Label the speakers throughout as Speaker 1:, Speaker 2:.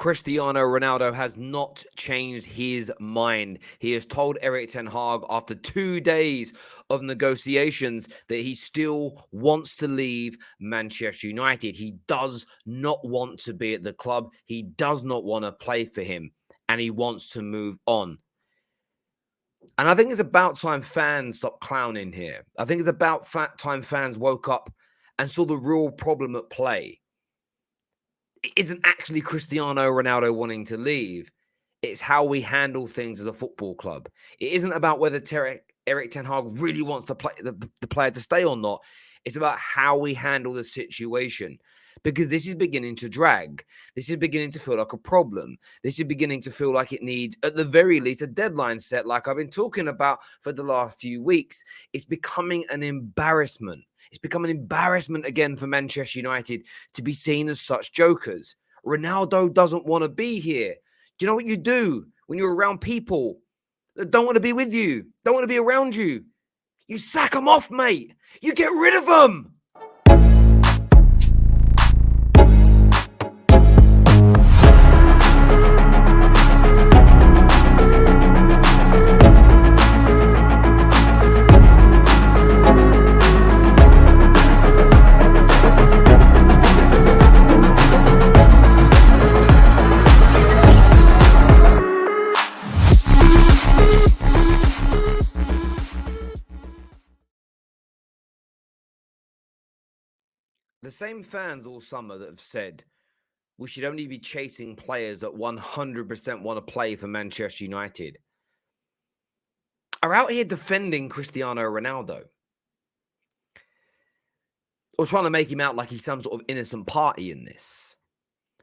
Speaker 1: Cristiano Ronaldo has not changed his mind. He has told Erik ten Hag after 2 days of negotiations that he still wants to leave Manchester United. He does not want to be at the club. He does not want to play for him, and he wants to move on. And I think it's about time fans stop clowning here. I think it's about time fans woke up and saw the real problem at play. It isn't actually Cristiano Ronaldo wanting to leave. It's how we handle things as a football club. It isn't about whether Erik ten Hag really wants the player to stay or not. It's about how we handle the situation. Because this is beginning to drag. This is beginning to feel like a problem. This is beginning to feel like it needs, at the very least, a deadline set, like I've been talking about for the last few weeks. It's becoming an embarrassment. It's become an embarrassment again for Manchester United to be seen as such jokers. Ronaldo doesn't want to be here. Do you know what you do when you're around people that don't want to be with you, don't want to be around you? You sack them off, mate. You get rid of them. The same fans all summer that have said we should only be chasing players that 100% want to play for Manchester United are out here defending Cristiano Ronaldo, or trying to make him out like he's some sort of innocent party in this.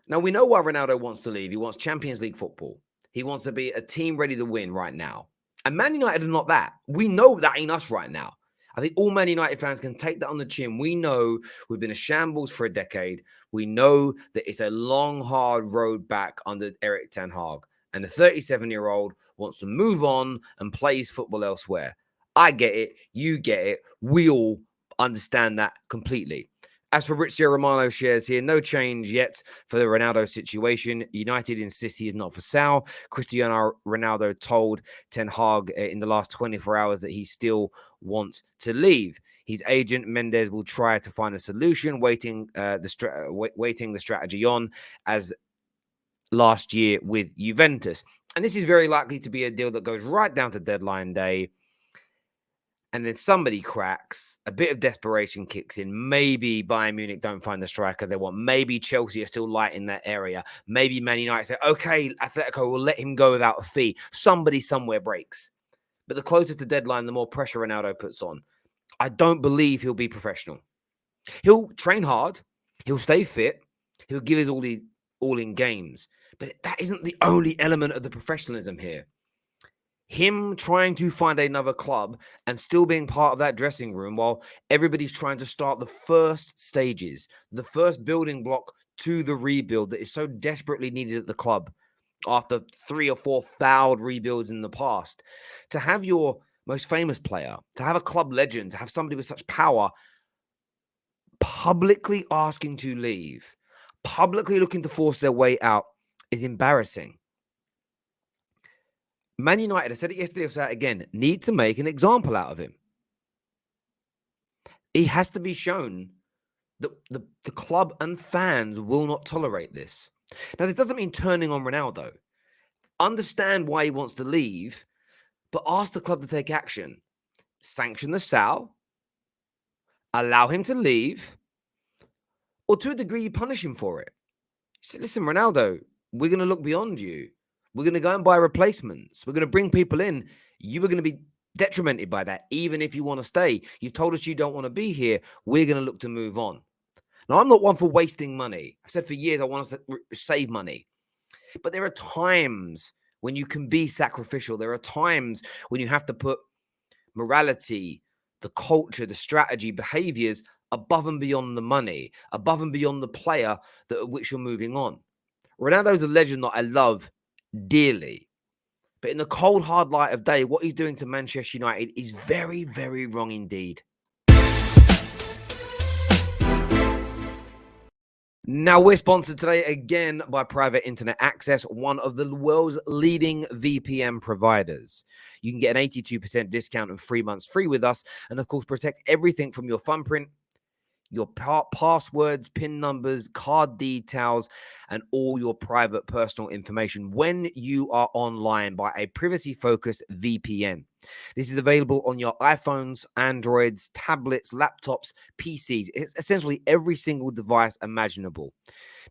Speaker 1: Now, we know why Ronaldo wants to leave. He wants Champions League football. He wants to be a team ready to win right now. And Man United are not that. We know that ain't us right now. I think all Man United fans can take that on the chin. We know we've been a shambles for a decade. We know that it's a long, hard road back under Erik ten Hag. And the 37-year-old wants to move on and play his football elsewhere. I get it. You get it. We all understand that completely. As Fabrizio Romano shares here, no change yet for the Ronaldo situation. United insist he is not for sale. Cristiano Ronaldo told Ten Hag in the last 24 hours that he still wants to leave. His agent, Mendes, will try to find a solution, waiting the strategy on as last year with Juventus. And this is very likely to be a deal that goes right down to deadline day. And then somebody cracks, a bit of desperation kicks in. Maybe Bayern Munich don't find the striker they want. Maybe Chelsea are still light in that area. Maybe Man United say, okay, Atletico will let him go without a fee. Somebody somewhere breaks. But the closer to deadline, the more pressure Ronaldo puts on. I don't believe he'll be professional. He'll train hard. He'll stay fit. He'll give his all in games. But that isn't the only element of the professionalism here. Him trying to find another club and still being part of that dressing room while everybody's trying to start the first stages, the first building block to the rebuild that is so desperately needed at the club after 3 or 4 failed rebuilds in the past. To have your most famous player, to have a club legend, to have somebody with such power publicly asking to leave, publicly looking to force their way out is embarrassing. Man United, I said it yesterday, I'll say it again, need to make an example out of him. He has to be shown that the club and fans will not tolerate this. Now, this doesn't mean turning on Ronaldo. Understand why he wants to leave, but ask the club to take action. Sanction the sale, allow him to leave, or to a degree, you punish him for it. You say, listen, Ronaldo, we're going to look beyond you. We're going to go and buy replacements. We're going to bring people in. You are going to be detrimented by that, even if you want to stay. You've told us you don't want to be here. We're going to look to move on. Now, I'm not one for wasting money. I've said for years I want us to save money. But there are times when you can be sacrificial. There are times when you have to put morality, the culture, the strategy, behaviors above and beyond the money, above and beyond the player that which you're moving on. Ronaldo's a legend that I love dearly. But in the cold, hard light of day, what he's doing to Manchester United is very, very wrong indeed. Now, we're sponsored today again by Private Internet Access, one of the world's leading VPN providers. You can get an 82% discount and 3 months free with us, and of course, protect everything from your thumbprint, your passwords, PIN numbers, card details, and all your private personal information when you are online by a privacy-focused VPN. This is available on your iPhones, Androids, tablets, laptops, PCs. It's essentially every single device imaginable.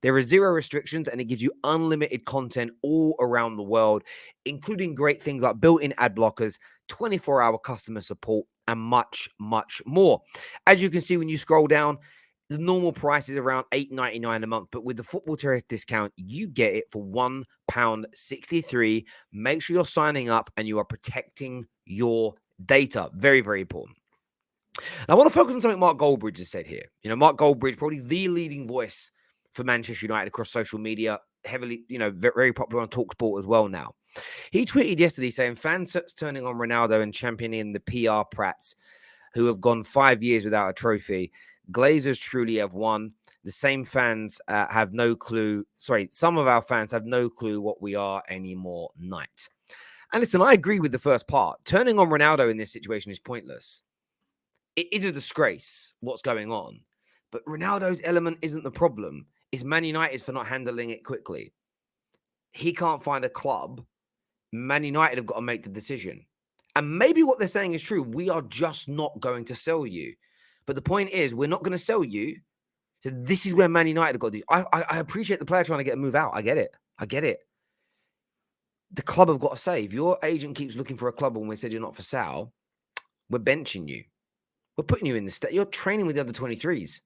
Speaker 1: There are zero restrictions and it gives you unlimited content all around the world, including great things like built-in ad blockers, 24-hour customer support, and much, much more. As you can see when you scroll down, the normal price is around $8.99 a month, but with the Football Terrace discount, you get it for £1.63. Make sure you're signing up and you are protecting your data. Very, very important. I want to focus on something Mark Goldbridge has said here. You know, Mark Goldbridge, probably the leading voice for Manchester United across social media, heavily, very popular on TalkSport as well now. He tweeted yesterday saying fans turning on Ronaldo and championing the PR prats who have gone 5 years without a trophy. Glazers truly have won. The same fans have no clue. Sorry, some of our fans have no clue what we are anymore. Night. And listen, I agree with the first part. Turning on Ronaldo in this situation is pointless. It is a disgrace what's going on. But Ronaldo's element isn't the problem. It's Man United for not handling it quickly. He can't find a club. Man United have got to make the decision. And maybe what they're saying is true. We are just not going to sell you. But the point is, we're not going to sell you. So this is where Man United have got to do. I appreciate the player trying to get a move out. I get it. The club have got to say, if your agent keeps looking for a club when we said you're not for sale, we're benching you. We're putting you in the state. You're training with the under 23s.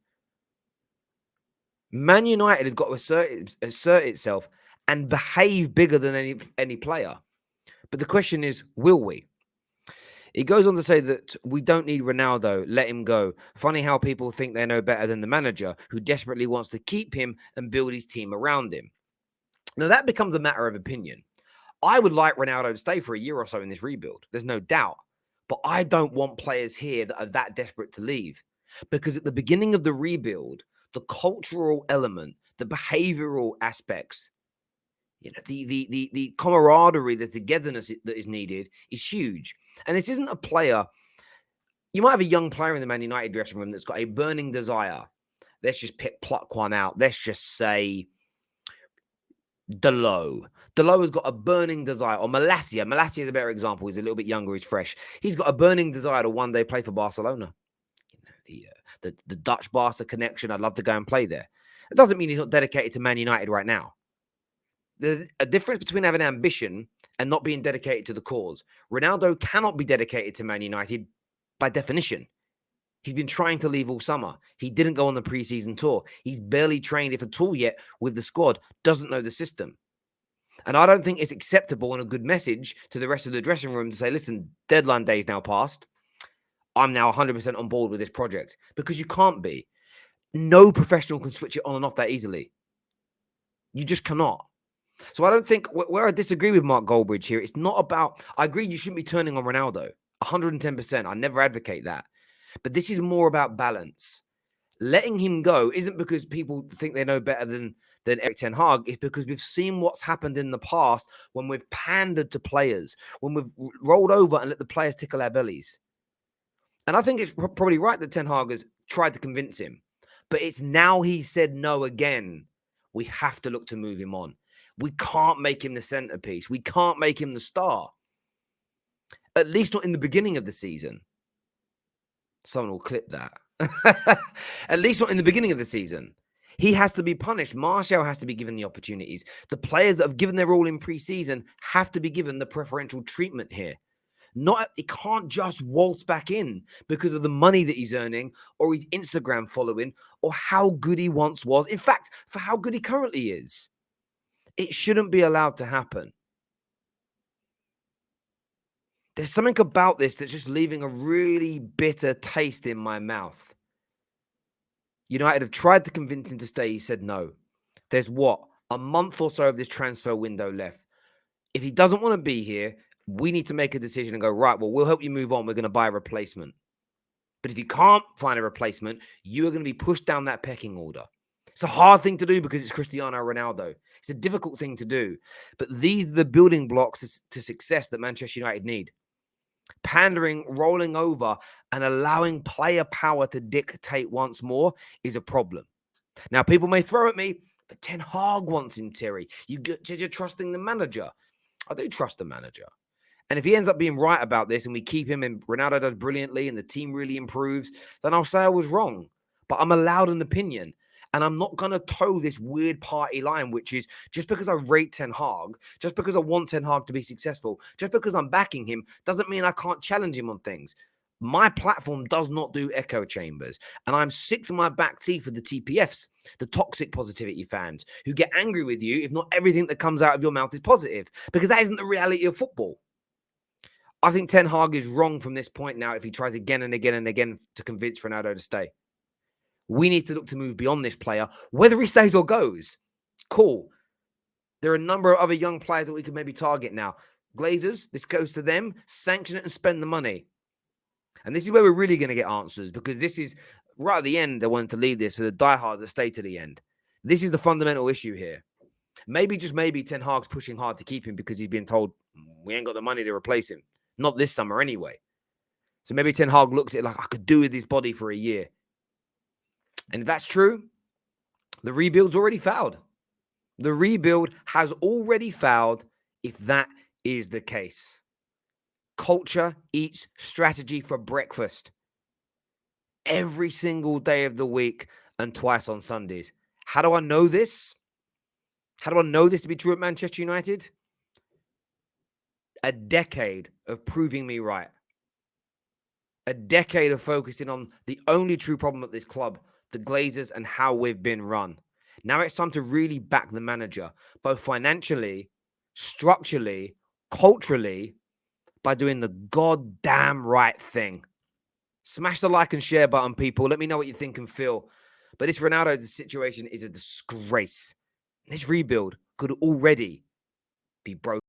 Speaker 1: Man United has got to assert itself and behave bigger than any player. But the question is, will we? He goes on to say that we don't need Ronaldo. Let him go. Funny how people think they know better than the manager who desperately wants to keep him and build his team around him. Now, that becomes a matter of opinion. I would like Ronaldo to stay for a year or so in this rebuild. There's no doubt. But I don't want players here that are that desperate to leave. Because at the beginning of the rebuild, the cultural element, the behavioral aspects, the camaraderie, the togetherness that is needed is huge. And this isn't a player. You might have a young player in the Man United dressing room that's got a burning desire. Let's just pluck one out. Let's just say Delo. Delo has got a burning desire. Or Malacia. Malacia is a better example. He's a little bit younger. He's fresh. He's got a burning desire to one day play for Barcelona. The Dutch Barca connection. I'd love to go and play there. It doesn't mean he's not dedicated to Man United right now. There's a difference between having ambition and not being dedicated to the cause. Ronaldo cannot be dedicated to Man United by definition. He's been trying to leave all summer. He didn't go on the preseason tour. He's barely trained, if at all yet, with the squad. Doesn't know the system. And I don't think it's acceptable and a good message to the rest of the dressing room to say, listen, deadline day is now passed. I'm now 100% on board with this project. Because you can't be. No professional can switch it on and off that easily. You just cannot. So I don't think, where I disagree with Mark Goldbridge here, it's not about, I agree you shouldn't be turning on Ronaldo. 110%. I never advocate that. But this is more about balance. Letting him go isn't because people think they know better than Erik ten Hag. It's because we've seen what's happened in the past when we've pandered to players, when we've rolled over and let the players tickle our bellies. And I think it's probably right that Ten Hag has tried to convince him. But it's now he said no again. We have to look to move him on. We can't make him the centerpiece. We can't make him the star. At least not in the beginning of the season. Someone will clip that. At least not in the beginning of the season. He has to be punished. Martial has to be given the opportunities. The players that have given their all in pre-season have to be given the preferential treatment here. He can't just waltz back in because of the money that he's earning or his Instagram following or how good he once was. In fact, for how good he currently is. It shouldn't be allowed to happen. There's something about this that's just leaving a really bitter taste in my mouth. United have tried to convince him to stay. He said no. There's a month or so of this transfer window left. If he doesn't want to be here, we need to make a decision and go, right, well, we'll help you move on. We're going to buy a replacement. But if you can't find a replacement, you are going to be pushed down that pecking order. It's a hard thing to do because it's Cristiano Ronaldo. It's a difficult thing to do. But these are the building blocks to success that Manchester United need. Pandering, rolling over, and allowing player power to dictate once more is a problem. Now, people may throw at me, but Ten Hag wants him, Terry. You're trusting the manager. I do trust the manager. And if he ends up being right about this and we keep him and Ronaldo does brilliantly and the team really improves, then I'll say I was wrong. But I'm allowed an opinion. And I'm not going to toe this weird party line, which is just because I rate Ten Hag, just because I want Ten Hag to be successful, just because I'm backing him, doesn't mean I can't challenge him on things. My platform does not do echo chambers. And I'm sick to my back teeth for the TPFs, the toxic positivity fans, who get angry with you if not everything that comes out of your mouth is positive, because that isn't the reality of football. I think Ten Hag is wrong from this point now if he tries again and again and again to convince Ronaldo to stay. We need to look to move beyond this player, whether he stays or goes. Cool. There are a number of other young players that we could maybe target now. Glazers, this goes to them. Sanction it and spend the money. And this is where we're really going to get answers, because this is right at the end. I wanted to leave this for the diehards that stay to the end. This is the fundamental issue here. Maybe, just maybe, Ten Hag's pushing hard to keep him because he's been told we ain't got the money to replace him. Not this summer anyway. So maybe Ten Hag looks at it like, I could do with his body for a year. And if that's true, the rebuild's already failed. The rebuild has already failed if that is the case. Culture eats strategy for breakfast every single day of the week and twice on Sundays. How do I know this? How do I know this to be true at Manchester United? A decade of proving me right. A decade of focusing on the only true problem at this club, the Glazers, and how we've been run. Now it's time to really back the manager, both financially, structurally, culturally, by doing the goddamn right thing. Smash the like and share button, people. Let me know what you think and feel. But this Ronaldo situation is a disgrace. This rebuild could already be broken.